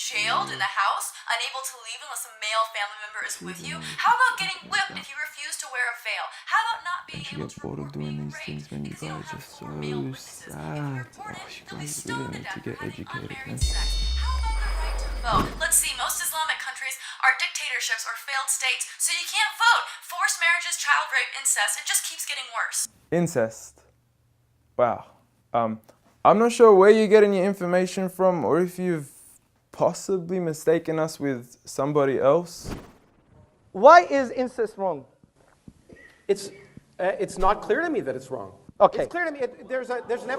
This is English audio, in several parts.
jailed in the house, unable to leave unless a male family member is with you? How about getting whipped if you refuse to wear a veil? How about not being Don't you able get to bored of report doing being these raped things, man? You because you don't guys have are four male so witnesses? If you sad. report it, Oh, you you'll be guys really stoned to need to death get for having educated, unmarried man. sex. How about the right to vote? Let's see, most Islamic countries are dictatorships or failed states, so you can't vote. Forced marriages, child rape, incest, it just keeps getting worse. Incest. Wow. I'm not sure where you're getting your information from or if you've possibly mistaken us with somebody else. Why is incest wrong? It's not clear to me that it's wrong. Okay. It's clear to me. There's an no.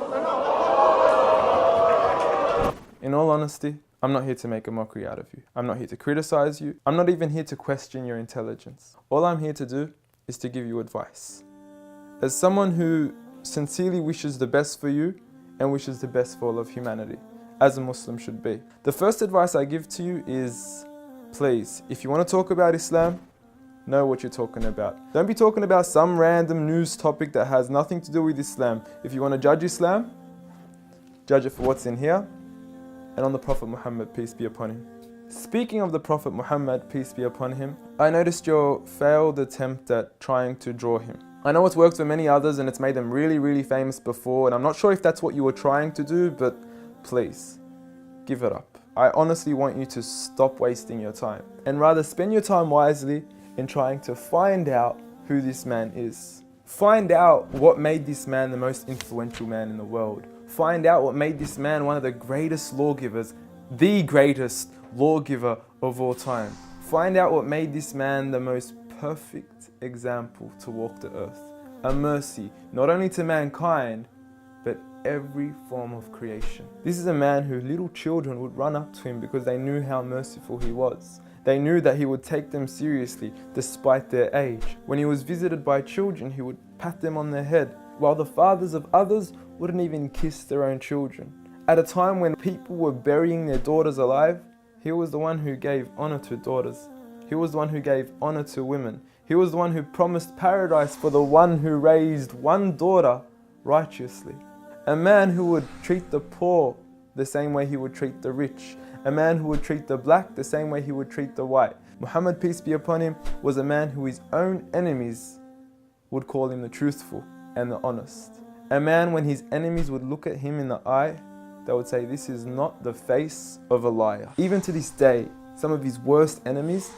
In all honesty, I'm not here to make a mockery out of you. I'm not here to criticize you. I'm not even here to question your intelligence. All I'm here to do is to give you advice. As someone who sincerely wishes the best for you and wishes the best for all of humanity, as a Muslim should be. The first advice I give to you is, please, if you want to talk about Islam, know what you're talking about. Don't be talking about some random news topic that has nothing to do with Islam. If you want to judge Islam, judge it for what's in here and on the Prophet Muhammad, peace be upon him. Speaking of the Prophet Muhammad, peace be upon him, I noticed your failed attempt at trying to draw him. I know it's worked for many others and it's made them really, really famous before, and I'm not sure if that's what you were trying to do, but please, give it up. I honestly want you to stop wasting your time and rather spend your time wisely in trying to find out who this man is. Find out what made this man the most influential man in the world. Find out what made this man one of the greatest lawgivers, the greatest lawgiver of all time. Find out what made this man the most perfect example to walk the earth. A mercy, not only to mankind, but every form of creation. This is a man who little children would run up to him because they knew how merciful he was. They knew that he would take them seriously despite their age. When he was visited by children, he would pat them on the head, while the fathers of others wouldn't even kiss their own children. At a time when people were burying their daughters alive, he was the one who gave honor to daughters. He was the one who gave honor to women. He was the one who promised paradise for the one who raised one daughter righteously. A man who would treat the poor the same way he would treat the rich. A man who would treat the black the same way he would treat the white. Muhammad, peace be upon him, was a man who his own enemies would call him the truthful and the honest. A man, when his enemies would look at him in the eye, they would say, this is not the face of a liar. Even to this day, some of his worst enemies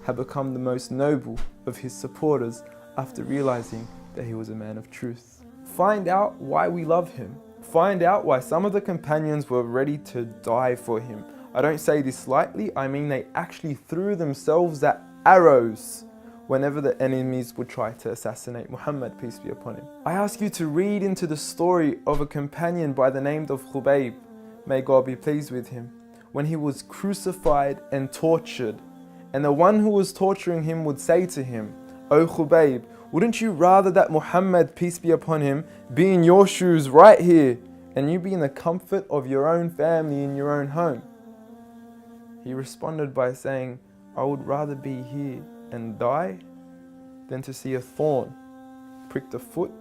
have become the most noble of his supporters after realizing that he was a man of truth. Find out why we love him. Find out why some of the companions were ready to die for him. I don't say this lightly, I mean they actually threw themselves at arrows whenever the enemies would try to assassinate Muhammad, peace be upon him. I ask you to read into the story of a companion by the name of Khubayb, may God be pleased with him, when he was crucified and tortured. And the one who was torturing him would say to him, O Khubayb, wouldn't you rather that Muhammad, peace be upon him, be in your shoes right here, and you be in the comfort of your own family in your own home? He responded by saying, I would rather be here and die than to see a thorn prick the foot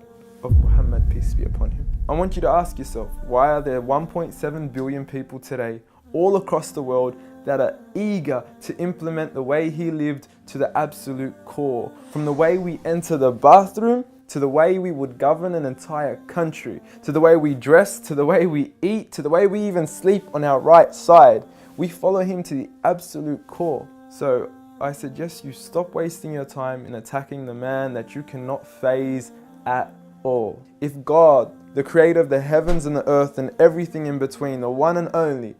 of Muhammad, peace be upon him. I want you to ask yourself, why are there 1.7 billion people today all across the world that are eager to implement the way he lived to the absolute core? From the way we enter the bathroom, to the way we would govern an entire country, to the way we dress, to the way we eat, to the way we even sleep on our right side. We follow him to the absolute core. So I suggest you stop wasting your time in attacking the man that you cannot faze at all. If God, the creator of the heavens and the earth and everything in between, the one and only,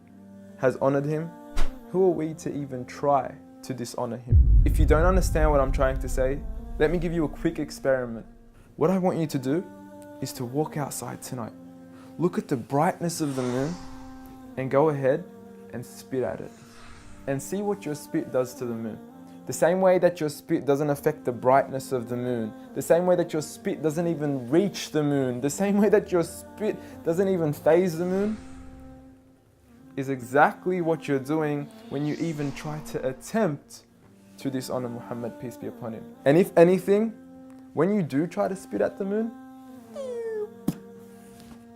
has honored him, who are we to even try to dishonor him? If you don't understand what I'm trying to say, let me give you a quick experiment. What I want you to do is to walk outside tonight. Look at the brightness of the moon and go ahead and spit at it. And see what your spit does to the moon. The same way that your spit doesn't affect the brightness of the moon. The same way that your spit doesn't even reach the moon. The same way that your spit doesn't even faze the moon, is exactly what you're doing when you even try to attempt to dishonor Muhammad, peace be upon him. And if anything, when you do try to spit at the moon,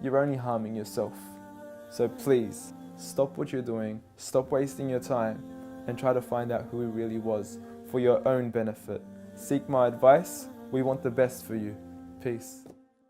you're only harming yourself. So please, stop what you're doing, stop wasting your time, and try to find out who he really was for your own benefit. Seek my advice. We want the best for you. Peace.